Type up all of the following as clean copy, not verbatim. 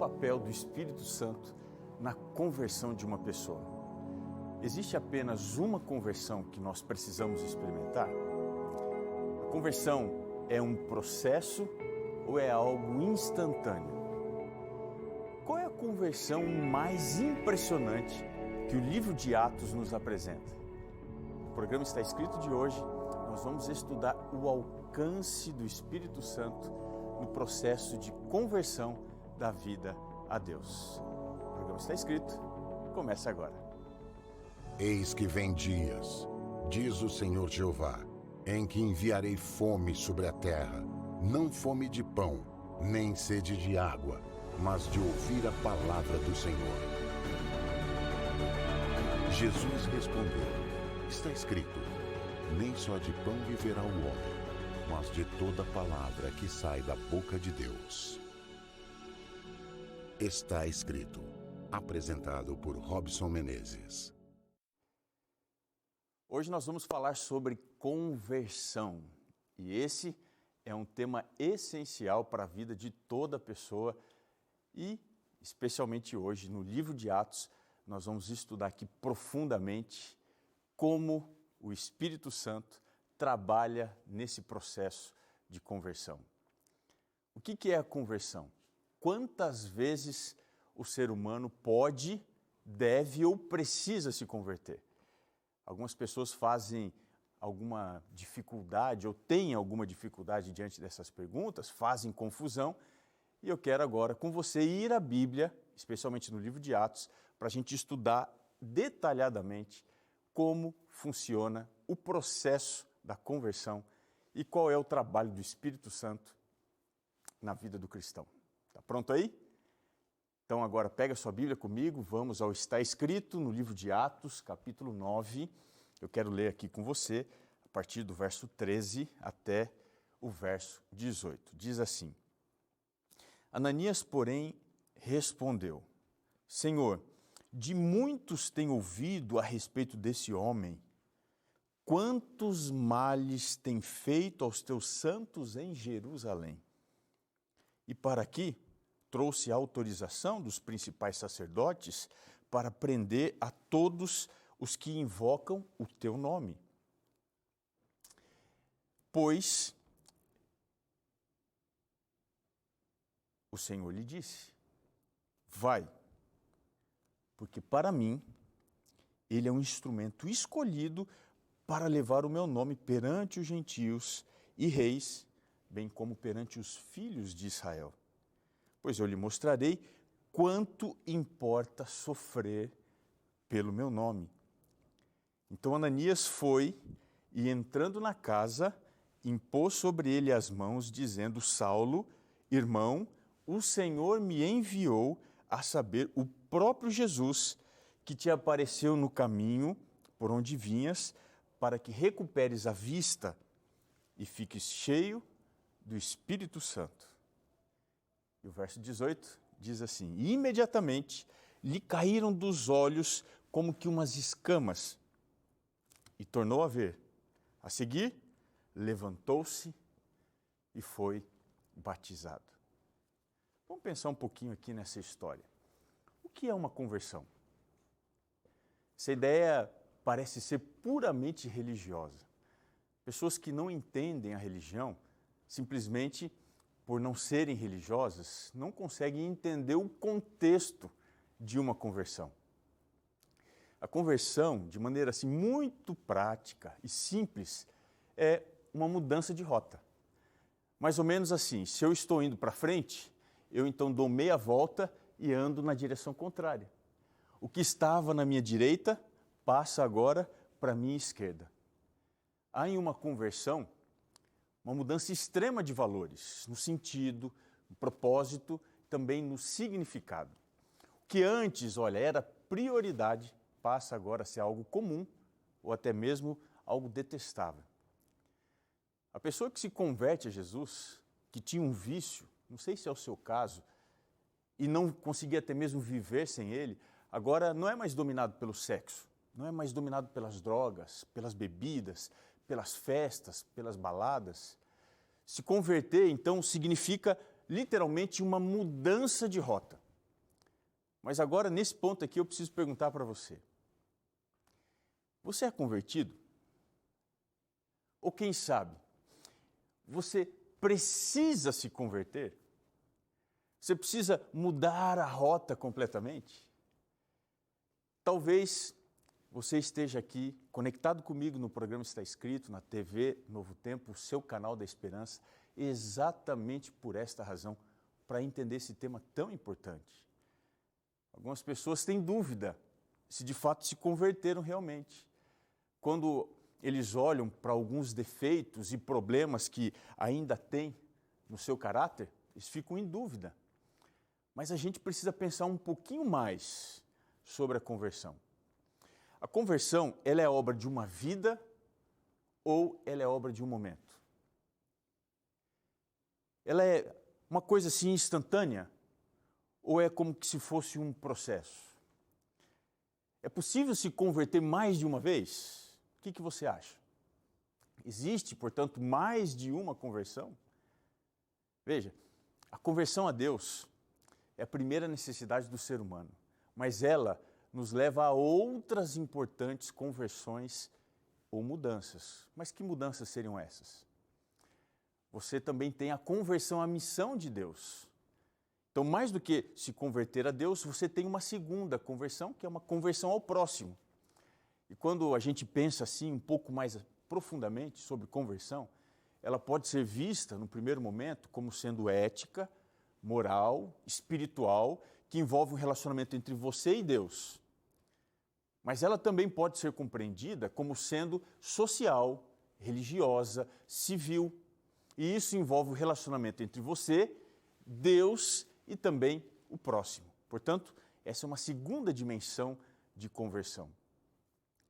papel do Espírito Santo na conversão de uma pessoa? Existe apenas uma conversão que nós precisamos experimentar? A conversão é um processo ou é algo instantâneo? Qual é a conversão mais impressionante que o livro de Atos nos apresenta? No programa Está Escrito de hoje, nós vamos estudar o alcance do Espírito Santo no processo de conversão da vida a Deus. O programa Está Escrito, começa agora. Eis que vem dias, diz o Senhor Jeová, em que enviarei fome sobre a terra, não fome de pão, nem sede de água, mas de ouvir a palavra do Senhor. Jesus respondeu, está escrito, nem só de pão viverá o homem, mas de toda palavra que sai da boca de Deus. Está escrito, apresentado por Robson Menezes. Hoje nós vamos falar sobre conversão, e esse é um tema essencial para a vida de toda pessoa e, especialmente hoje, no livro de Atos, nós vamos estudar aqui profundamente como o Espírito Santo trabalha nesse processo de conversão. O que é a conversão? Quantas vezes o ser humano pode, deve ou precisa se converter? Algumas pessoas fazem alguma dificuldade ou têm alguma dificuldade diante dessas perguntas, fazem confusão, e eu quero agora com você ir à Bíblia, especialmente no livro de Atos, para a gente estudar detalhadamente como funciona o processo da conversão e qual é o trabalho do Espírito Santo na vida do cristão. Tá pronto aí? Então agora pega a sua Bíblia comigo, vamos ao Está Escrito no livro de Atos, capítulo 9. Eu quero ler aqui com você, a partir do verso 13 até o verso 18. Diz assim, Ananias, porém, respondeu, Senhor, de muitos tenho ouvido a respeito desse homem. Quantos males tem feito aos teus santos em Jerusalém? E para aqui trouxe a autorização dos principais sacerdotes para prender a todos os que invocam o teu nome. Pois o Senhor lhe disse, vai, porque para mim ele é um instrumento escolhido para levar o meu nome perante os gentios e reis, bem como perante os filhos de Israel. Pois eu lhe mostrarei quanto importa sofrer pelo meu nome. Então Ananias foi e, entrando na casa, impôs sobre ele as mãos, dizendo, Saulo, irmão, o Senhor me enviou a saber o próprio Jesus, que te apareceu no caminho por onde vinhas, para que recuperes a vista e fiques cheio do Espírito Santo. E o verso 18 diz assim, e imediatamente lhe caíram dos olhos como que umas escamas, e tornou a ver. A seguir, levantou-se e foi batizado. Vamos pensar um pouquinho aqui nessa história. O que é uma conversão? Essa ideia parece ser puramente religiosa. Pessoas que não entendem a religião, simplesmente por não serem religiosas, não conseguem entender o contexto de uma conversão. A conversão, de maneira assim muito prática e simples, é uma mudança de rota. Mais ou menos assim, se eu estou indo para frente, eu então dou meia volta e ando na direção contrária. O que estava na minha direita passa agora para a minha esquerda. Há em uma conversão uma mudança extrema de valores, no sentido, no propósito, também no significado. O que antes, era prioridade, passa agora a ser algo comum ou até mesmo algo detestável. A pessoa que se converte a Jesus, que tinha um vício, não sei se é o seu caso, e não conseguia até mesmo viver sem ele, agora não é mais dominado pelo sexo, não é mais dominado pelas drogas, pelas bebidas, pelas festas, pelas baladas. Se converter, então, significa literalmente uma mudança de rota. Mas agora, nesse ponto aqui, eu preciso perguntar para você. Você é convertido? Ou quem sabe, você precisa se converter? Você precisa mudar a rota completamente? Talvez você esteja aqui conectado comigo no programa Está Escrito, na TV Novo Tempo, o seu canal da esperança, exatamente por esta razão, para entender esse tema tão importante. Algumas pessoas têm dúvida se de fato se converteram realmente. Quando eles olham para alguns defeitos e problemas que ainda têm no seu caráter, eles ficam em dúvida. Mas a gente precisa pensar um pouquinho mais sobre a conversão. A conversão, ela é obra de uma vida ou ela é obra de um momento? Ela é uma coisa assim instantânea ou é como que se fosse um processo? É possível se converter mais de uma vez? O que você acha? Existe, portanto, mais de uma conversão? Veja, a conversão a Deus é a primeira necessidade do ser humano, mas ela nos leva a outras importantes conversões ou mudanças. Mas que mudanças seriam essas? Você também tem a conversão à missão de Deus. Então, mais do que se converter a Deus, você tem uma segunda conversão, que é uma conversão ao próximo. E quando a gente pensa assim um pouco mais profundamente sobre conversão, ela pode ser vista, no primeiro momento, como sendo ética, moral, espiritual, que envolve um relacionamento entre você e Deus. Mas ela também pode ser compreendida como sendo social, religiosa, civil. E isso envolve o relacionamento entre você, Deus e também o próximo. Portanto, essa é uma segunda dimensão de conversão.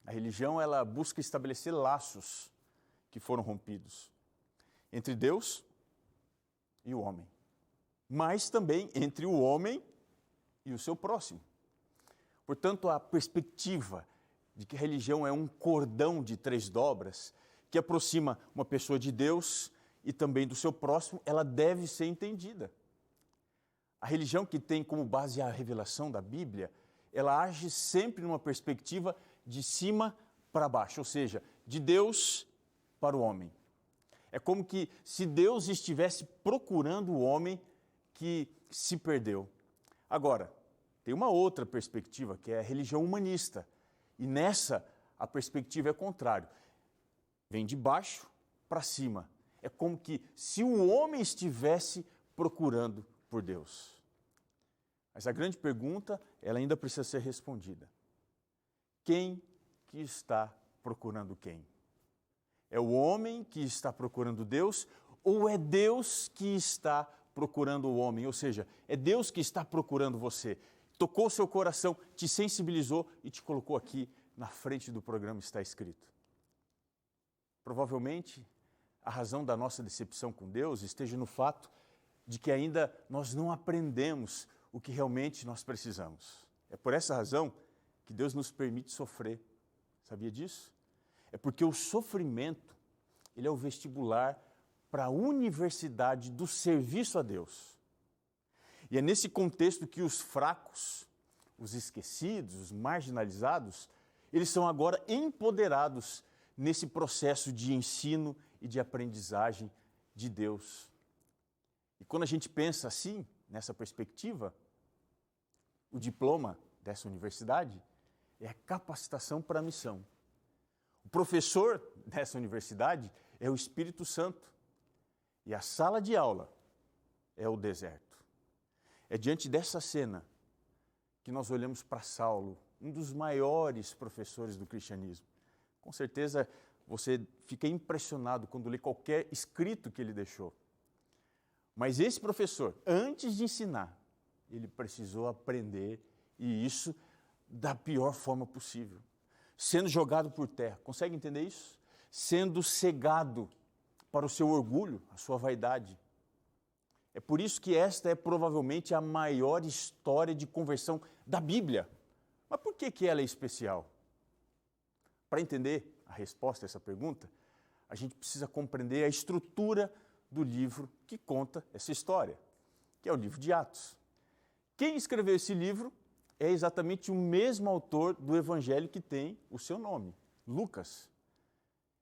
A religião, ela busca estabelecer laços que foram rompidos entre Deus e o homem, mas também entre o homem e o seu próximo. Portanto, a perspectiva de que a religião é um cordão de 3 dobras que aproxima uma pessoa de Deus e também do seu próximo, ela deve ser entendida. A religião que tem como base a revelação da Bíblia, ela age sempre numa perspectiva de cima para baixo, ou seja, de Deus para o homem. É como que se Deus estivesse procurando o homem que se perdeu. Agora, tem uma outra perspectiva, que é a religião humanista. E nessa, a perspectiva é contrária. Vem de baixo para cima. É como que se o homem estivesse procurando por Deus. Mas a grande pergunta, ela ainda precisa ser respondida. Quem que está procurando quem? É o homem que está procurando Deus ou é Deus que está procurando o homem? Ou seja, é Deus que está procurando você. Tocou seu coração, te sensibilizou e te colocou aqui na frente do programa Está Escrito. Provavelmente, a razão da nossa decepção com Deus esteja no fato de que ainda nós não aprendemos o que realmente nós precisamos. É por essa razão que Deus nos permite sofrer. Sabia disso? É porque o sofrimento, ele é o vestibular para a universidade do serviço a Deus. E é nesse contexto que os fracos, os esquecidos, os marginalizados, eles são agora empoderados nesse processo de ensino e de aprendizagem de Deus. E quando a gente pensa assim, nessa perspectiva, o diploma dessa universidade é a capacitação para a missão. O professor dessa universidade é o Espírito Santo. E a sala de aula é o deserto. É diante dessa cena que nós olhamos para Saulo, um dos maiores professores do cristianismo. Com certeza você fica impressionado quando lê qualquer escrito que ele deixou. Mas esse professor, antes de ensinar, ele precisou aprender, e isso da pior forma possível. Sendo jogado por terra, consegue entender isso? Sendo cegado para o seu orgulho, a sua vaidade. É por isso que esta é provavelmente a maior história de conversão da Bíblia. Mas por que ela é especial? Para entender a resposta a essa pergunta, a gente precisa compreender a estrutura do livro que conta essa história, que é o livro de Atos. Quem escreveu esse livro é exatamente o mesmo autor do evangelho que tem o seu nome, Lucas.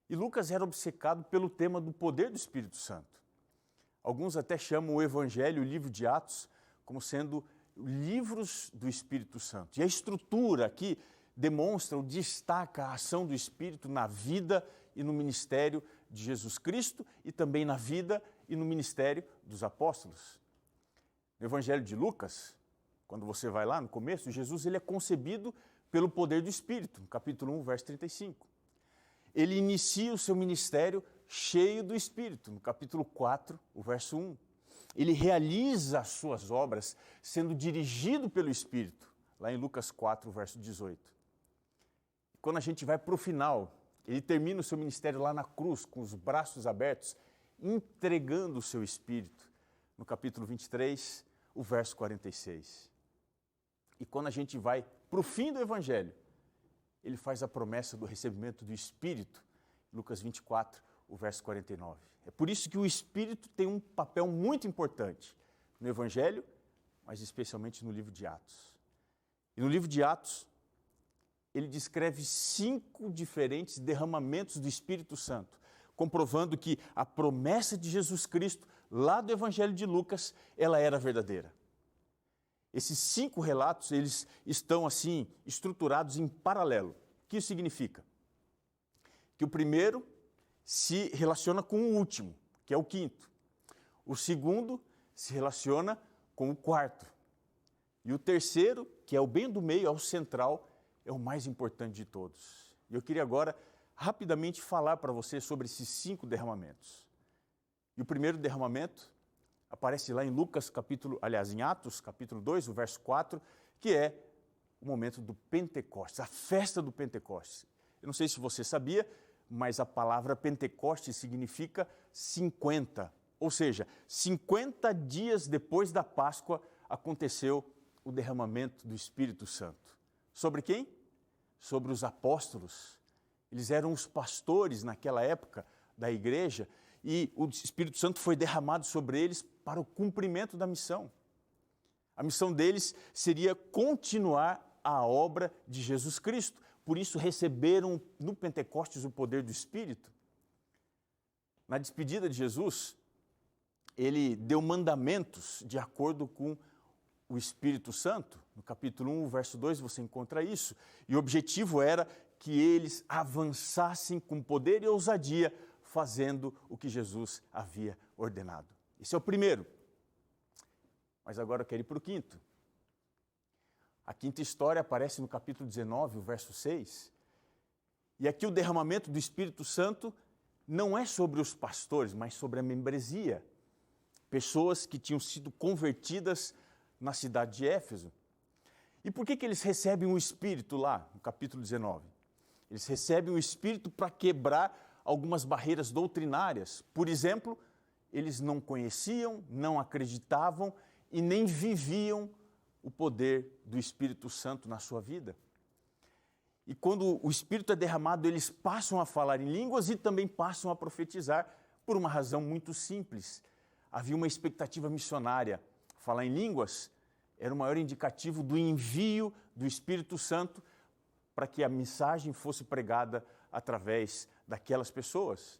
E Lucas era obcecado pelo tema do poder do Espírito Santo. Alguns até chamam o evangelho, o livro de Atos, como sendo livros do Espírito Santo. E a estrutura aqui demonstra ou destaca a ação do Espírito na vida e no ministério de Jesus Cristo e também na vida e no ministério dos apóstolos. No Evangelho de Lucas, quando você vai lá no começo, Jesus ele é concebido pelo poder do Espírito, no capítulo 1, verso 35. Ele inicia o seu ministério cheio do Espírito, no capítulo 4, o verso 1. Ele realiza as suas obras sendo dirigido pelo Espírito, lá em Lucas 4, verso 18. Quando a gente vai para o final, ele termina o seu ministério lá na cruz, com os braços abertos, entregando o seu Espírito, no capítulo 23, o verso 46. E quando a gente vai para o fim do Evangelho, ele faz a promessa do recebimento do Espírito, Lucas 24, o verso 49. É por isso que o Espírito tem um papel muito importante no Evangelho, mas especialmente no livro de Atos. E no livro de Atos, ele descreve 5 diferentes derramamentos do Espírito Santo, comprovando que a promessa de Jesus Cristo, lá do Evangelho de Lucas, ela era verdadeira. Esses 5 relatos, eles estão assim, estruturados em paralelo. O que isso significa? Que o primeiro se relaciona com o último, que é o quinto. O segundo se relaciona com o quarto. E o terceiro, que é o bem do meio, é o central, é o mais importante de todos. E eu queria agora rapidamente falar para você sobre esses 5 derramamentos. E o primeiro derramamento aparece lá em em Atos, capítulo 2, o verso 4, que é o momento do Pentecostes, a festa do Pentecostes. Eu não sei se você sabia, mas a palavra Pentecostes significa 50, ou seja, 50 dias depois da Páscoa aconteceu o derramamento do Espírito Santo. Sobre quem? Sobre os apóstolos. Eles eram os pastores naquela época da igreja e o Espírito Santo foi derramado sobre eles para o cumprimento da missão. A missão deles seria continuar a obra de Jesus Cristo. Por isso receberam no Pentecostes o poder do Espírito. Na despedida de Jesus, ele deu mandamentos de acordo com o Espírito Santo. No capítulo 1, verso 2, você encontra isso. E o objetivo era que eles avançassem com poder e ousadia, fazendo o que Jesus havia ordenado. Esse é o primeiro. Mas agora eu quero ir para o quinto. A quinta história aparece no capítulo 19, o verso 6. E aqui o derramamento do Espírito Santo não é sobre os pastores, mas sobre a membresia. Pessoas que tinham sido convertidas na cidade de Éfeso. E por que eles recebem o Espírito lá, no capítulo 19? Eles recebem o Espírito para quebrar algumas barreiras doutrinárias. Por exemplo, eles não conheciam, não acreditavam e nem viviam o poder do Espírito Santo na sua vida. E quando o Espírito é derramado, eles passam a falar em línguas e também passam a profetizar por uma razão muito simples. Havia uma expectativa missionária. Falar em línguas era o maior indicativo do envio do Espírito Santo para que a mensagem fosse pregada através daquelas pessoas.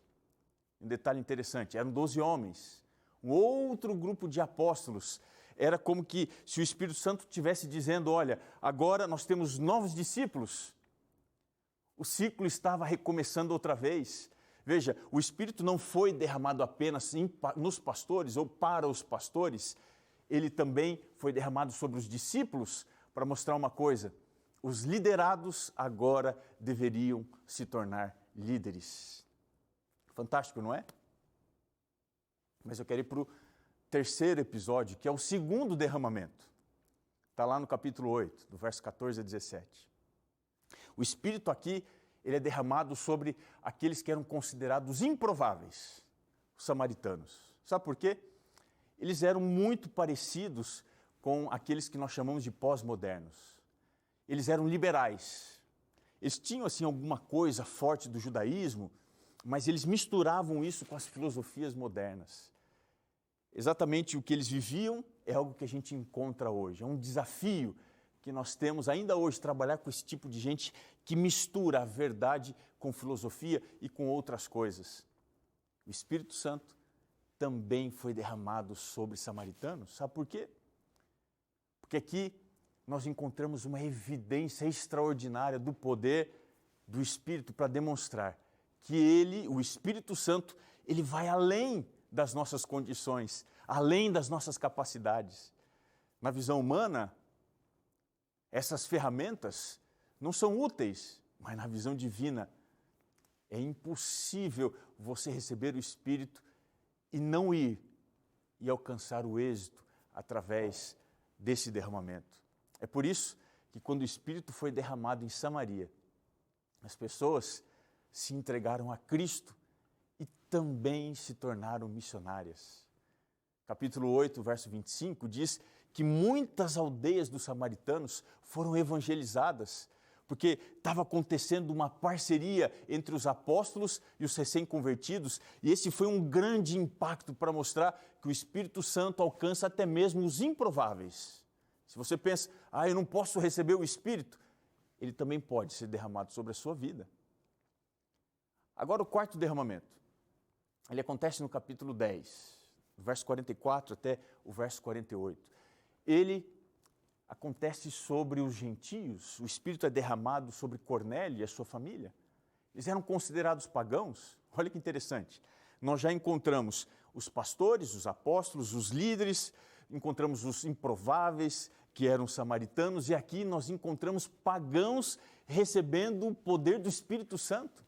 Um detalhe interessante, eram 12 homens. Um outro grupo de apóstolos. Era como que se o Espírito Santo estivesse dizendo, olha, agora nós temos novos discípulos. O ciclo estava recomeçando outra vez. Veja, o Espírito não foi derramado apenas nos pastores ou para os pastores, ele também foi derramado sobre os discípulos para mostrar uma coisa. Os liderados agora deveriam se tornar líderes. Fantástico, não é? Mas eu quero ir para o terceiro episódio, que é o segundo derramamento. Está lá no capítulo 8, do verso 14 a 17. O Espírito aqui, ele é derramado sobre aqueles que eram considerados improváveis, os samaritanos. Sabe por quê? Eles eram muito parecidos com aqueles que nós chamamos de pós-modernos. Eles eram liberais. Eles tinham, assim, alguma coisa forte do judaísmo, mas eles misturavam isso com as filosofias modernas. Exatamente o que eles viviam é algo que a gente encontra hoje. É um desafio que porque nós temos ainda hoje trabalhar com esse tipo de gente que mistura a verdade com filosofia e com outras coisas. O Espírito Santo também foi derramado sobre samaritanos. Sabe por quê? Porque aqui nós encontramos uma evidência extraordinária do poder do Espírito para demonstrar que ele, o Espírito Santo, ele vai além das nossas condições, além das nossas capacidades. Na visão humana, essas ferramentas não são úteis, mas na visão divina é impossível você receber o Espírito e não ir e alcançar o êxito através desse derramamento. É por isso que quando o Espírito foi derramado em Samaria, as pessoas se entregaram a Cristo e também se tornaram missionárias. Capítulo 8, verso 25, diz que muitas aldeias dos samaritanos foram evangelizadas, porque estava acontecendo uma parceria entre os apóstolos e os recém-convertidos, e esse foi um grande impacto para mostrar que o Espírito Santo alcança até mesmo os improváveis. Se você pensa, eu não posso receber o Espírito, ele também pode ser derramado sobre a sua vida. Agora o quarto derramamento, ele acontece no capítulo 10, do verso 44 até o verso 48. Ele acontece sobre os gentios, o Espírito é derramado sobre Cornélio e a sua família. Eles eram considerados pagãos. Olha que interessante. Nós já encontramos os pastores, os apóstolos, os líderes, encontramos os improváveis, que eram samaritanos, e aqui nós encontramos pagãos recebendo o poder do Espírito Santo.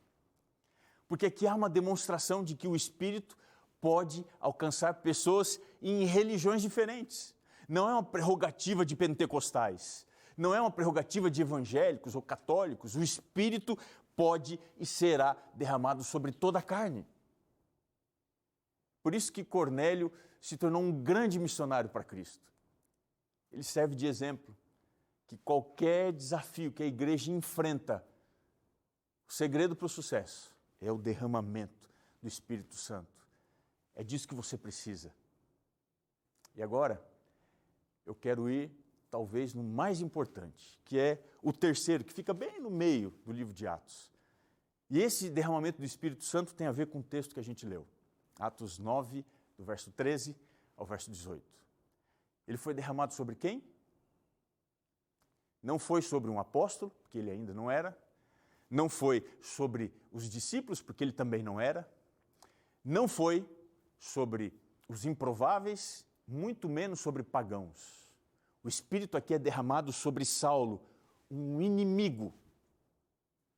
Porque aqui há uma demonstração de que o Espírito pode alcançar pessoas em religiões diferentes. Não é uma prerrogativa de pentecostais, não é uma prerrogativa de evangélicos ou católicos. O Espírito pode e será derramado sobre toda a carne. Por isso que Cornélio se tornou um grande missionário para Cristo. Ele serve de exemplo que qualquer desafio que a igreja enfrenta, o segredo para o sucesso é o derramamento do Espírito Santo. É disso que você precisa. E agora, eu quero ir, talvez, no mais importante, que é o terceiro, que fica bem no meio do livro de Atos. E esse derramamento do Espírito Santo tem a ver com o texto que a gente leu. Atos 9, do verso 13 ao verso 18. Ele foi derramado sobre quem? Não foi sobre um apóstolo, porque ele ainda não era. Não foi sobre os discípulos, porque ele também não era. Não foi sobre os improváveis, muito menos sobre pagãos. O Espírito aqui é derramado sobre Saulo, um inimigo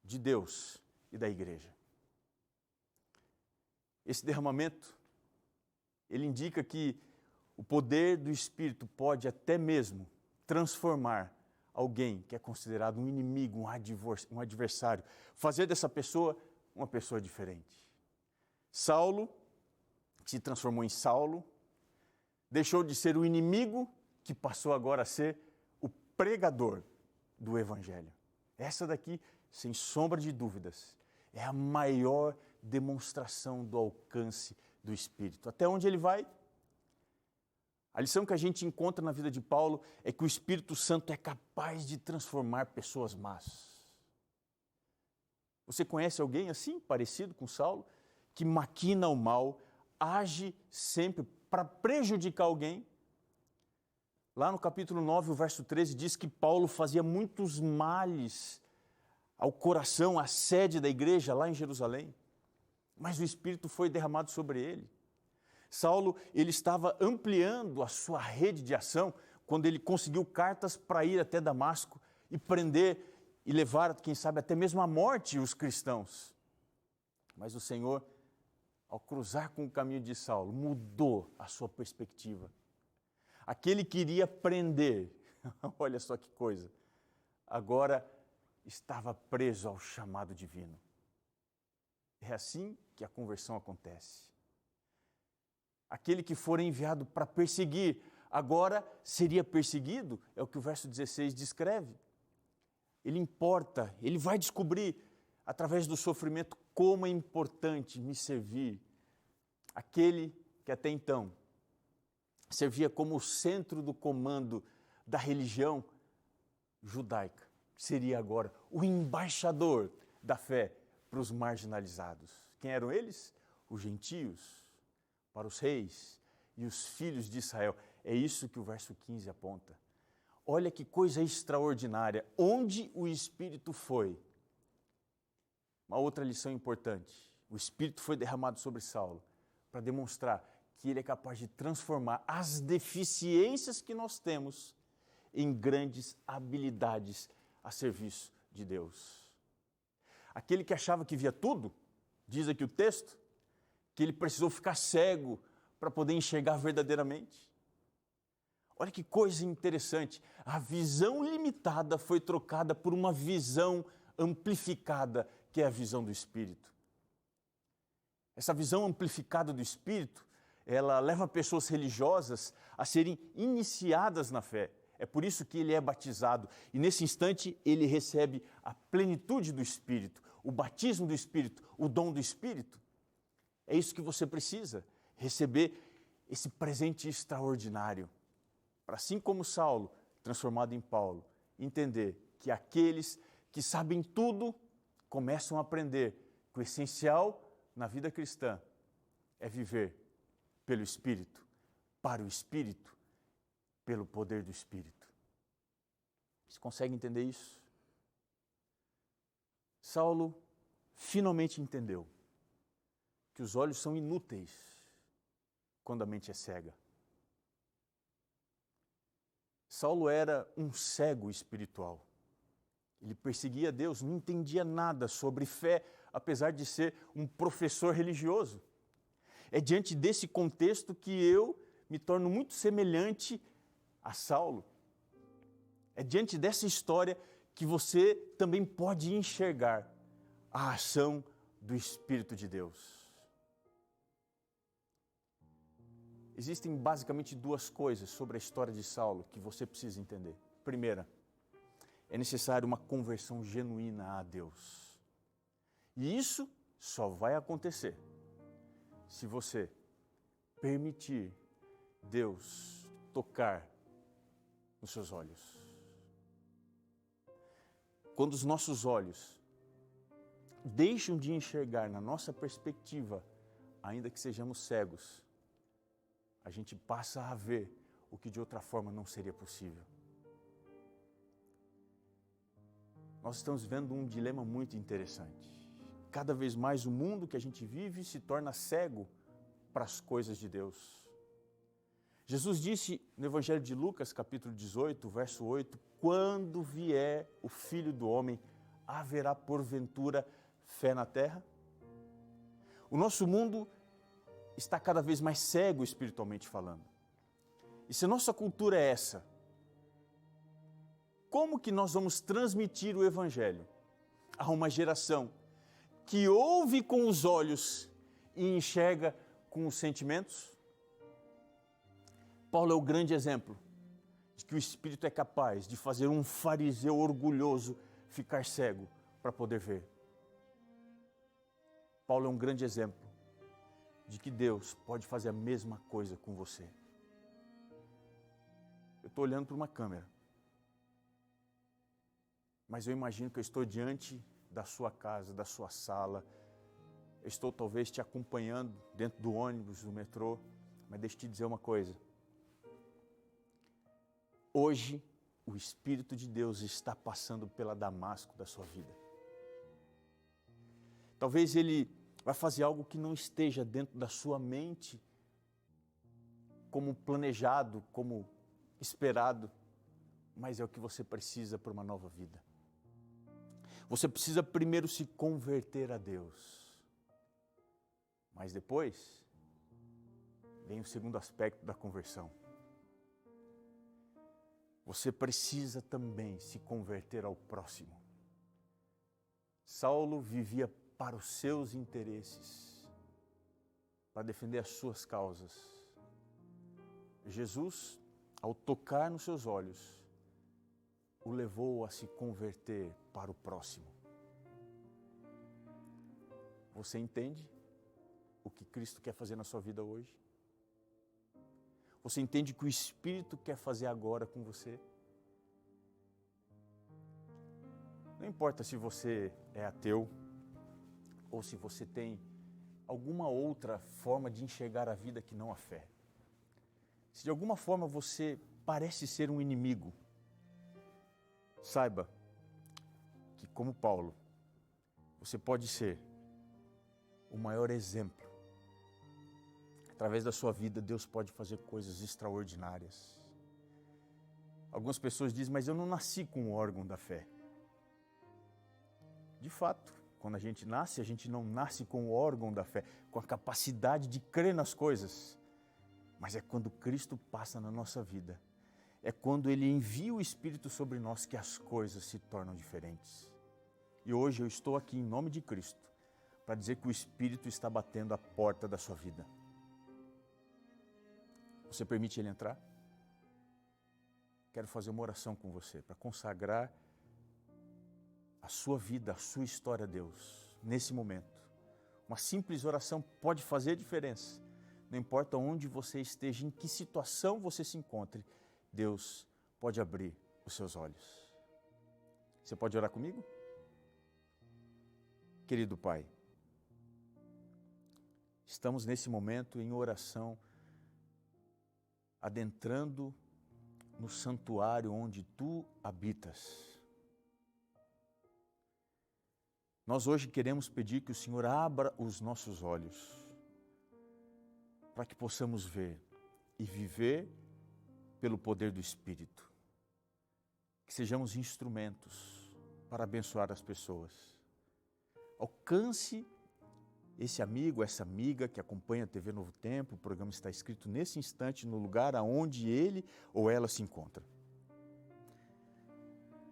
de Deus e da igreja. Esse derramamento, ele indica que o poder do Espírito pode até mesmo transformar alguém que é considerado um inimigo, um adversário, fazer dessa pessoa uma pessoa diferente. Saulo se transformou em Saulo, deixou de ser o inimigo que passou agora a ser o pregador do Evangelho. Essa daqui, sem sombra de dúvidas, é a maior demonstração do alcance do Espírito. Até onde ele vai? A lição que a gente encontra na vida de Paulo é que o Espírito Santo é capaz de transformar pessoas más. Você conhece alguém assim, parecido com Saulo, que maquina o mal, age sempre para prejudicar alguém? Lá no capítulo 9, o verso 13, diz que Paulo fazia muitos males ao coração, à sede da igreja lá em Jerusalém. Mas o Espírito foi derramado sobre ele. Saulo, ele estava ampliando a sua rede de ação quando ele conseguiu cartas para ir até Damasco e prender e levar, quem sabe, até mesmo à morte os cristãos. Mas o Senhor, ao cruzar com o caminho de Saulo, mudou a sua perspectiva. Aquele que iria prender, olha só que coisa, agora estava preso ao chamado divino. É assim que a conversão acontece. Aquele que for enviado para perseguir, agora seria perseguido, é o que o verso 16 descreve. Ele importa, ele vai descobrir, através do sofrimento, como é importante me servir. Aquele que até então servia como o centro do comando da religião, judaica, seria agora o embaixador da fé para os marginalizados. Quem eram eles? Os gentios, para os reis e os filhos de Israel. É isso que o verso 15 aponta. Olha que coisa extraordinária. Onde o Espírito foi? Uma outra lição importante. O Espírito foi derramado sobre Saulo para demonstrar que ele é capaz de transformar as deficiências que nós temos em grandes habilidades a serviço de Deus. Aquele que achava que via tudo, diz aqui o texto, que ele precisou ficar cego para poder enxergar verdadeiramente. Olha que coisa interessante, a visão limitada foi trocada por uma visão amplificada, que é a visão do Espírito. Essa visão amplificada do Espírito, ela leva pessoas religiosas a serem iniciadas na fé. É por isso que ele é batizado e nesse instante ele recebe a plenitude do Espírito, o batismo do Espírito, o dom do Espírito. É isso que você precisa, receber esse presente extraordinário. Para assim como Saulo, transformado em Paulo, entender que aqueles que sabem tudo começam a aprender que o essencial na vida cristã é viver pelo Espírito, para o Espírito, pelo poder do Espírito. Você consegue entender isso? Saulo finalmente entendeu que os olhos são inúteis quando a mente é cega. Saulo era um cego espiritual. Ele perseguia Deus, não entendia nada sobre fé, apesar de ser um professor religioso. É diante desse contexto que eu me torno muito semelhante a Saulo. É diante dessa história que você também pode enxergar a ação do Espírito de Deus. Existem basicamente duas coisas sobre a história de Saulo que você precisa entender. Primeira, é necessário uma conversão genuína a Deus. E isso só vai acontecer se você permitir Deus tocar nos seus olhos. Quando os nossos olhos deixam de enxergar na nossa perspectiva, ainda que sejamos cegos, a gente passa a ver o que de outra forma não seria possível. Nós estamos vivendo um dilema muito interessante. Cada vez mais o mundo que a gente vive se torna cego para as coisas de Deus. Jesus disse no Evangelho de Lucas, capítulo 18, verso 8, quando vier o Filho do Homem, haverá porventura fé na terra? O nosso mundo está cada vez mais cego espiritualmente falando. E se nossa cultura é essa, como que nós vamos transmitir o Evangelho a uma geração que ouve com os olhos e enxerga com os sentimentos? Paulo é o grande exemplo de que o Espírito é capaz de fazer um fariseu orgulhoso ficar cego para poder ver. Paulo é um grande exemplo de que Deus pode fazer a mesma coisa com você. Eu estou olhando para uma câmera, mas eu imagino que eu estou diante da sua casa, da sua sala. Eu estou talvez te acompanhando dentro do ônibus, do metrô, mas deixa eu te dizer uma coisa. Hoje, o Espírito de Deus está passando pela Damasco da sua vida. Talvez Ele vai fazer algo que não esteja dentro da sua mente, como planejado, como esperado, mas é o que você precisa para uma nova vida. Você precisa primeiro se converter a Deus, mas depois vem o segundo aspecto da conversão. Você precisa também se converter ao próximo. Saulo vivia para os seus interesses, para defender as suas causas. Jesus, ao tocar nos seus olhos, o levou a se converter para o próximo. Você entende o que Cristo quer fazer na sua vida hoje? Você entende o que o Espírito quer fazer agora com você? Não importa se você é ateu ou se você tem alguma outra forma de enxergar a vida que não a fé. Se de alguma forma você parece ser um inimigo, saiba que, como Paulo, você pode ser o maior exemplo. Através da sua vida, Deus pode fazer coisas extraordinárias. Algumas pessoas dizem, mas eu não nasci com o órgão da fé. De fato, quando a gente nasce, a gente não nasce com o órgão da fé, com a capacidade de crer nas coisas. Mas é quando Cristo passa na nossa vida, é quando Ele envia o Espírito sobre nós que as coisas se tornam diferentes. E hoje eu estou aqui em nome de Cristo para dizer que o Espírito está batendo a porta da sua vida. Você permite Ele entrar? Quero fazer uma oração com você para consagrar a sua vida, a sua história a Deus, nesse momento. Uma simples oração pode fazer diferença. Não importa onde você esteja, em que situação você se encontre, Deus pode abrir os seus olhos. Você pode orar comigo? Querido Pai, estamos nesse momento em oração, adentrando no santuário onde Tu habitas. Nós hoje queremos pedir que o Senhor abra os nossos olhos para que possamos ver e viver pelo poder do Espírito. Que sejamos instrumentos para abençoar as pessoas. Alcance esse amigo, essa amiga que acompanha a TV Novo Tempo. O programa está escrito nesse instante no lugar aonde ele ou ela se encontra.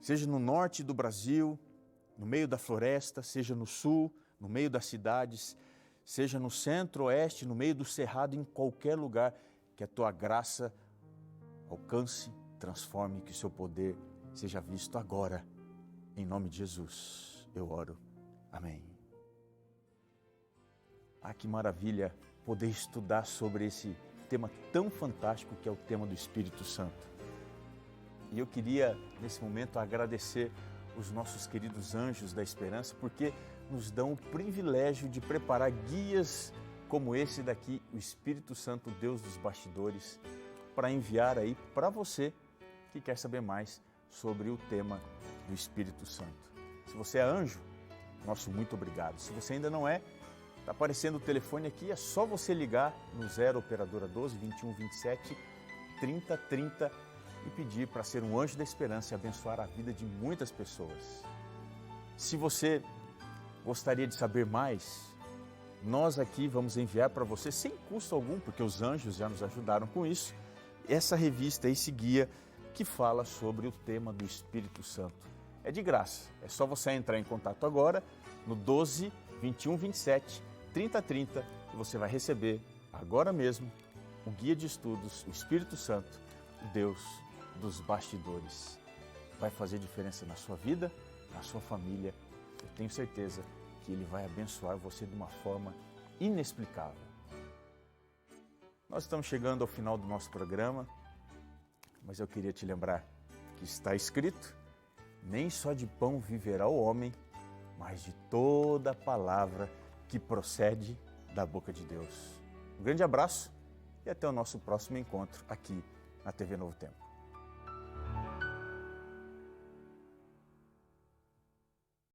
Seja no norte do Brasil, no meio da floresta, seja no sul, no meio das cidades, seja no centro-oeste, no meio do cerrado, em qualquer lugar, que a Tua graça alcance, transforme, que o Seu poder seja visto agora. Em nome de Jesus, eu oro. Amém. Ah, que maravilha poder estudar sobre esse tema tão fantástico que é o tema do Espírito Santo. E eu queria, nesse momento, agradecer os nossos queridos anjos da esperança, porque nos dão o privilégio de preparar guias como esse daqui, o Espírito Santo, Deus dos bastidores, para enviar aí para você que quer saber mais sobre o tema do Espírito Santo. Se você é anjo, nosso muito obrigado. Se você ainda não é, está aparecendo o telefone aqui, é só você ligar no 0 operadora 12 21 27 30 30 e pedir para ser um anjo da esperança e abençoar a vida de muitas pessoas. Se você gostaria de saber mais, nós aqui vamos enviar para você, sem custo algum, porque os anjos já nos ajudaram com isso, essa revista, esse guia que fala sobre o tema do Espírito Santo. É de graça, é só você entrar em contato agora no 12 21 27 30 30 e você vai receber agora mesmo o guia de estudos, o Espírito Santo, o Deus dos bastidores. Vai fazer diferença na sua vida, na sua família. Eu tenho certeza que Ele vai abençoar você de uma forma inexplicável. Nós estamos chegando ao final do nosso programa, mas eu queria te lembrar que está escrito: nem só de pão viverá o homem, mas de toda palavra que procede da boca de Deus. Um grande abraço e até o nosso próximo encontro aqui na TV Novo Tempo.